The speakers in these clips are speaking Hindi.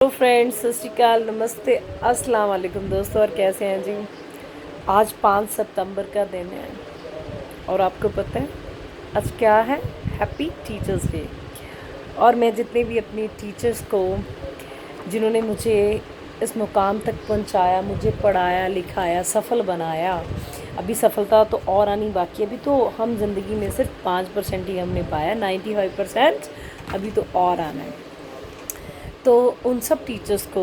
हेलो फ्रेंड्स, सत श्री अकाल, नमस्ते, अस्सलाम वालेकुम दोस्तों। और कैसे हैं जी। आज 5 सितंबर का दिन है और आपको पता है आज क्या है? Happy teachers day. और मैं जितने भी अपनी टीचर्स को, जिन्होंने मुझे इस मुकाम तक पहुंचाया, मुझे पढ़ाया लिखाया, सफल बनाया। अभी सफलता तो और आनी बाकी है। अभी तो हम ज़िंदगी में सिर्फ 5% ही हमने पाया, 95% अभी तो और आना है। तो उन सब टीचर्स को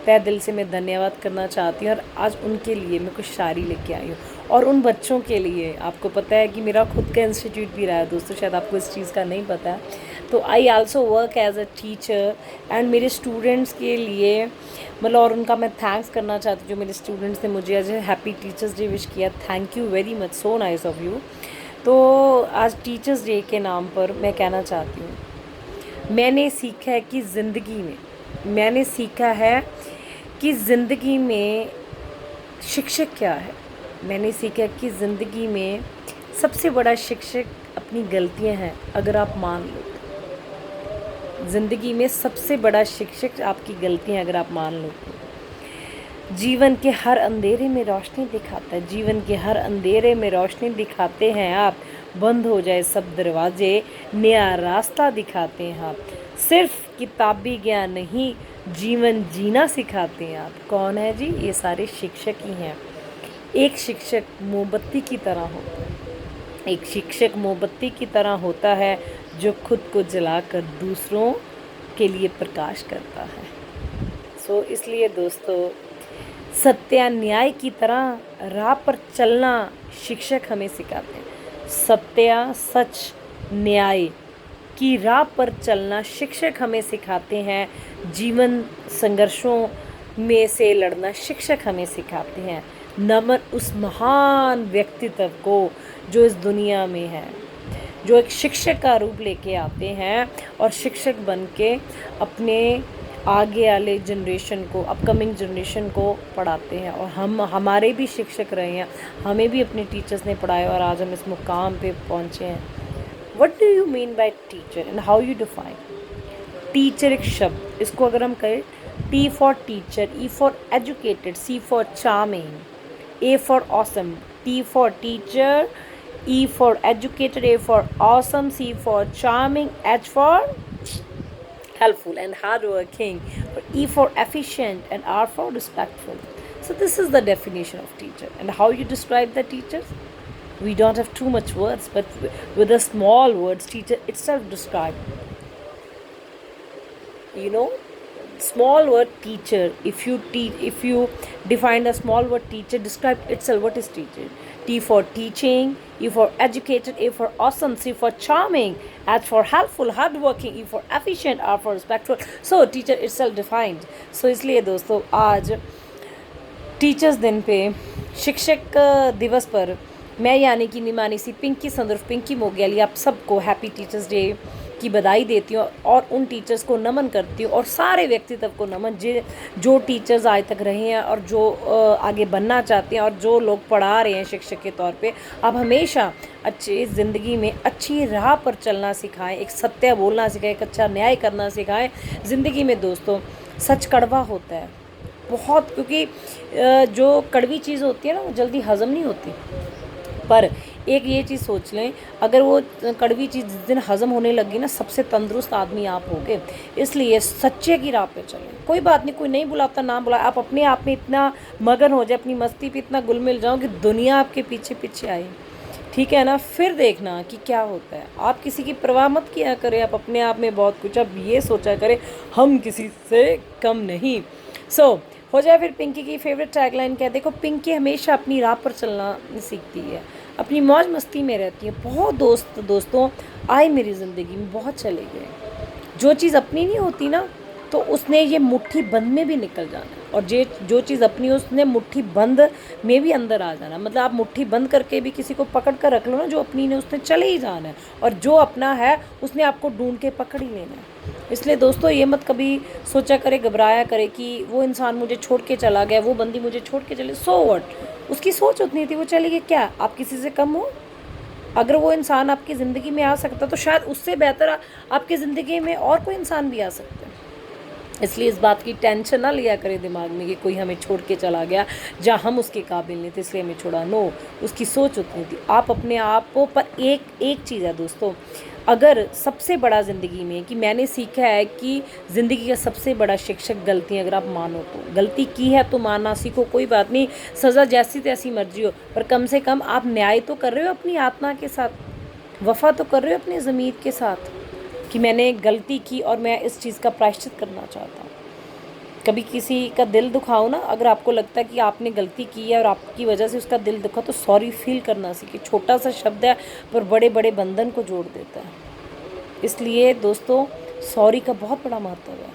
तहे दिल से मैं धन्यवाद करना चाहती हूँ। और आज उनके लिए मैं कुछ शायरी लेके आई हूँ। और उन बच्चों के लिए, आपको पता है कि मेरा खुद का इंस्टीट्यूट भी रहा है दोस्तों, शायद आपको इस चीज़ का नहीं पता है। तो I also work as a teacher and मेरे स्टूडेंट्स के लिए मतलब, और उनका मैं थैंक्स करना चाहती हूँ जो मेरे स्टूडेंट्स ने मुझे as a happy teachers day wish किया। Thank you very much, so nice of you. तो आज टीचर्स डे के नाम पर मैं कहना चाहती हूँ, मैंने सीखा है कि ज़िंदगी में शिक्षक क्या है। मैंने सीखा कि ज़िंदगी में सबसे बड़ा शिक्षक अपनी गलतियां हैं, अगर आप मान लो तो। ज़िंदगी में सबसे बड़ा शिक्षक आपकी गलतियां अगर आप मान लो तो। जीवन के हर अंधेरे में रोशनी दिखाता है, जीवन के हर अंधेरे में रोशनी दिखाते हैं आप। बंद हो जाए सब दरवाजे, नया रास्ता दिखाते हैं आप। सिर्फ किताबी ज्ञान नहीं, जीवन जीना सिखाते हैं आप। कौन है जी? ये सारे शिक्षक ही हैं। एक शिक्षक मोमबत्ती की तरह होता है, एक शिक्षक मोमबत्ती की तरह होता है जो खुद को जलाकर दूसरों के लिए प्रकाश करता है। सो इसलिए दोस्तों, सत्य न्याय की तरह राह पर चलना शिक्षक हमें सिखाते हैं। सत्य, सच, न्याय की राह पर चलना शिक्षक हमें सिखाते हैं। जीवन संघर्षों में से लड़ना शिक्षक हमें सिखाते हैं। नमन उस महान व्यक्तित्व को जो इस दुनिया में है, जो एक शिक्षक का रूप लेके आते हैं और शिक्षक बन के अपने आगे वाले जनरेशन को, अपकमिंग जनरेशन को पढ़ाते हैं। और हमारे भी शिक्षक रहे हैं, हमें भी अपने टीचर्स ने पढ़ाया और आज हम इस मुकाम पे पहुँचे हैं। What do you mean by teacher and how you define teacher? एक शब्द, इसको अगर हम कहें, T for teacher, E for educated, C for charming, A for awesome, T for teacher, E for educated, A for awesome, C for charming, H for helpful and hardworking, E for efficient, and R for respectful. So this is the definition of teacher. And how you describe the teachers? We don't have too much words, but with the small words, teacher itself described. You know, small word teacher, if you define a small word teacher, describe itself. What is teacher? T for teaching, E for educated, A for awesome, C for charming, H for helpful, hardworking, E for efficient, R for respectful. So teacher itself defined. So इसलिए दोस्तों, आज टीचर्स दिन पे, शिक्षक दिवस पर, मैं यानी कि निमानी सी पिंकी संदर्भ पिंकी मोगयाली आप सबको हैप्पी टीचर्स डे की बधाई देती हूँ और उन टीचर्स को नमन करती हूँ और सारे व्यक्तित्व को नमन जो टीचर्स आज तक रहे हैं और जो आगे बनना चाहते हैं और जो लोग पढ़ा रहे हैं शिक्षक के तौर पे। आप हमेशा अच्छी ज़िंदगी में अच्छी राह पर चलना सिखाएं, एक सत्य बोलना सिखाएं, एक अच्छा न्याय करना सिखाएं। ज़िंदगी में दोस्तों, सच कड़वा होता है बहुत, क्योंकि जो कड़वी चीज़ होती है ना, वो जल्दी हज़म नहीं होती। पर एक ये चीज़ सोच लें, अगर वो कड़वी चीज़ जिस दिन हज़म होने लगी ना, सबसे तंदुरुस्त आदमी आप होगे। इसलिए सच्चे की राह पे चलें। कोई बात नहीं, कोई नहीं बुलाता, ना बुला, आप अपने आप में इतना मगन हो जाए, अपनी मस्ती पे इतना गुल मिल जाओ कि दुनिया आपके पीछे पीछे आए, ठीक है ना। फिर देखना कि क्या होता है। आप किसी की परवाह मत किया करें, आप अपने आप में बहुत कुछ, अब ये सोचा करें हम किसी से कम नहीं। हो जाए फिर पिंकी की फेवरेट टैगलाइन क्या है? देखो, पिंकी हमेशा अपनी राह पर चलना सीखती है, अपनी मौज मस्ती में रहती है। बहुत दोस्तों आए मेरी ज़िंदगी में, बहुत चले गए। जो चीज़ अपनी नहीं होती ना, तो उसने ये मुट्ठी बंद में भी निकल जाना है, और जो चीज़ अपनी, उसने मुट्ठी बंद में भी अंदर आ जाना। मतलब आप मुट्ठी बंद करके भी किसी को पकड़ कर रख लो ना, जो अपनी ने, उसने चले ही जाना है। और जो अपना है उसने आपको ढूंढ के पकड़ ही लेना है। इसलिए दोस्तों, ये मत कभी सोचा करे, घबराया करे कि वो इंसान मुझे छोड़ के चला गया, वो बंदी मुझे छोड़ के चले। सो व्हाट, उसकी सोच उतनी थी, वो चली गई, क्या आप किसी से कम हो? अगर वो इंसान आपकी ज़िंदगी में आ सकता तो शायद उससे बेहतर आपकी ज़िंदगी में और कोई इंसान भी आ सकता है। इसलिए इस बात की टेंशन ना लिया करें दिमाग में कि कोई हमें छोड़ के चला गया, जहाँ हम उसके काबिल नहीं थे इसलिए हमें छोड़ा। नो, उसकी सोच उतनी थी। आप अपने आप को, पर एक चीज़ है दोस्तों, अगर सबसे बड़ा ज़िंदगी में कि मैंने सीखा है कि ज़िंदगी का सबसे बड़ा शिक्षक गलती, अगर आप मानो तो गलती की है तो मानना सीखो, कोई बात नहीं, सज़ा जैसी तैसी मर्जी हो, पर कम से कम आप न्याय तो कर रहे हो अपनी आत्मा के साथ, वफ़ा तो कर रहे हो अपनी ज़मीर के साथ कि मैंने गलती की और मैं इस चीज़ का प्रायश्चित करना चाहता हूँ। कभी किसी का दिल दुखाओ ना, अगर आपको लगता है कि आपने गलती की है और आपकी वजह से उसका दिल दुखा, तो सॉरी फील करना सीखिए। छोटा सा शब्द है पर बड़े बड़े बंधन को जोड़ देता है। इसलिए दोस्तों, सॉरी का बहुत बड़ा महत्व है,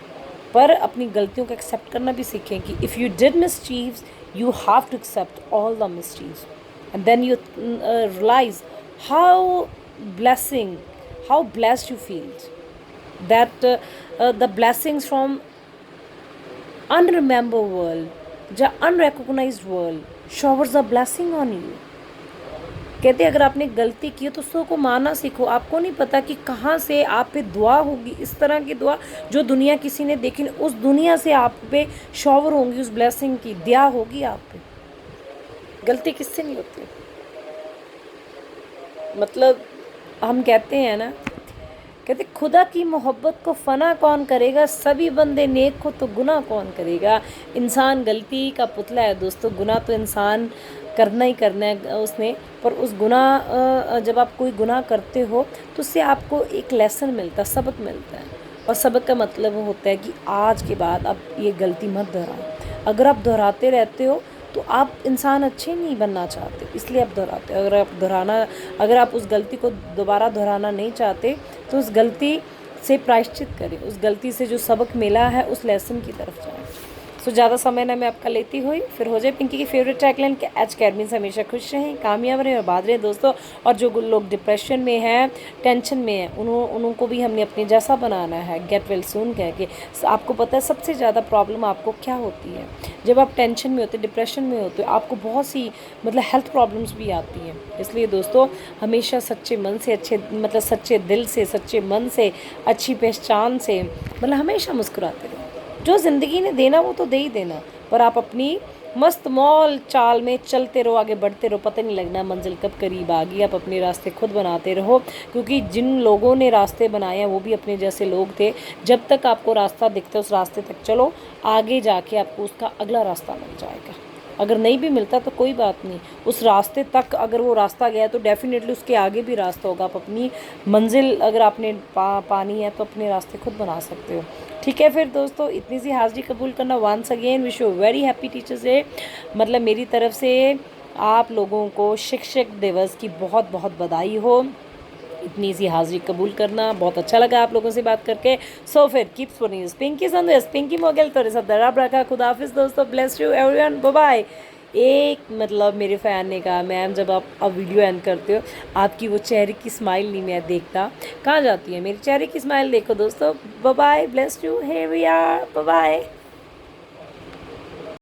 पर अपनी गलतियों को एक्सेप्ट करना भी सीखें कि if you did मिसचीव्स you have to accept all the मिसचीव्स and then you realise how blessing, how blessed you feel, that the blessings from unremembered world, the unrecognized world showers a blessing on you. कहते अगर आपने गलती की तो उसको को माना सीखो। आपको नहीं पता कि कहाँ से आप पे दुआ होगी, इस तरह की दुआ जो दुनिया किसी ने देखी नहीं, उस दुनिया से आप पे शॉवर होंगी, उस ब्लेसिंग की दया होगी आप पे। गलती किससे नहीं होती, मतलब हम कहते हैं ना, कहते खुदा की मोहब्बत को फ़ना कौन करेगा, सभी बंदे नेक हो तो गुनाह कौन करेगा। इंसान गलती का पुतला है दोस्तों, गुनाह तो इंसान करना ही करना है उसने, पर उस गुनाह, जब आप कोई गुनाह करते हो तो उससे आपको एक लेसन मिलता है, सबक मिलता है, और सबक का मतलब होता है कि आज के बाद आप ये गलती मत दोहराओ। अगर आप दोहराते रहते हो तो आप इंसान अच्छे नहीं बनना चाहते, इसलिए आप दोहराते हो। अगर आप उस गलती को दोबारा दोहराना नहीं चाहते तो उस गलती से प्रायश्चित करें, उस गलती से जो सबक मिला है उस लेसन की तरफ जाएं। सो ज़्यादा समय ना मैं आपका लेती हुई, फिर हो जाए पिंकी की फेवरेट टैगलाइन कि एच अकेडमी से हमेशा खुश रहें, कामयाब रहें और आबाद रहें दोस्तों। और जो लोग डिप्रेशन में हैं, टेंशन में हैं, उनको भी हमने अपने जैसा बनाना है, गेट वेल सून कह के। आपको पता है सबसे ज़्यादा प्रॉब्लम आपको क्या होती है, जब आप टेंशन में होते, डिप्रेशन में होते, आपको बहुत सी मतलब हेल्थ प्रॉब्लम्स भी आती हैं। इसलिए दोस्तों, हमेशा सच्चे मन से, सच्चे दिल से, सच्चे मन से, अच्छी पहचान से, मतलब हमेशा मुस्कुराते रहो। जो ज़िंदगी ने देना वो तो दे ही देना, पर आप अपनी मस्त मौल चाल में चलते रहो, आगे बढ़ते रहो, पता नहीं लगना मंजिल कब करीब आ गई। आप अपने रास्ते खुद बनाते रहो, क्योंकि जिन लोगों ने रास्ते बनाए हैं वो भी अपने जैसे लोग थे। जब तक आपको रास्ता दिखता है उस रास्ते तक चलो, आगे जाके आपको उसका अगला रास्ता मिल जाएगा। अगर नहीं भी मिलता तो कोई बात नहीं, उस रास्ते तक अगर वो रास्ता गया तो डेफिनेटली उसके आगे भी रास्ता होगा। आप अपनी मंजिल अगर आपने पानी है तो अपने रास्ते खुद बना सकते हो। ठीक है, फिर दोस्तों इतनी सी हाज़िरी कबूल करना। Once again wish you very happy teachers day, मतलब मेरी तरफ से आप लोगों को शिक्षक दिवस की बहुत बहुत बधाई हो। इतनी सी हाज़िरी कबूल करना, बहुत अच्छा लगा आप लोगों से बात करके। सो फिर कीप स्पोर्टिंग पिंकी संदेश, पिंकी मोगल तो सब दराब रखा। खुदा हाफिज़ दोस्तों, bless you everyone, bye bye. एक मतलब मेरे फ़ैन ने कहा, मैम जब आप अब वीडियो एंड करते हो आपकी वो चेहरे की स्माइल नहीं मैं देखता, कहाँ जाती है मेरे चेहरे की स्माइल, देखो दोस्तों। Bye bye, bless you, hey we are, bye bye.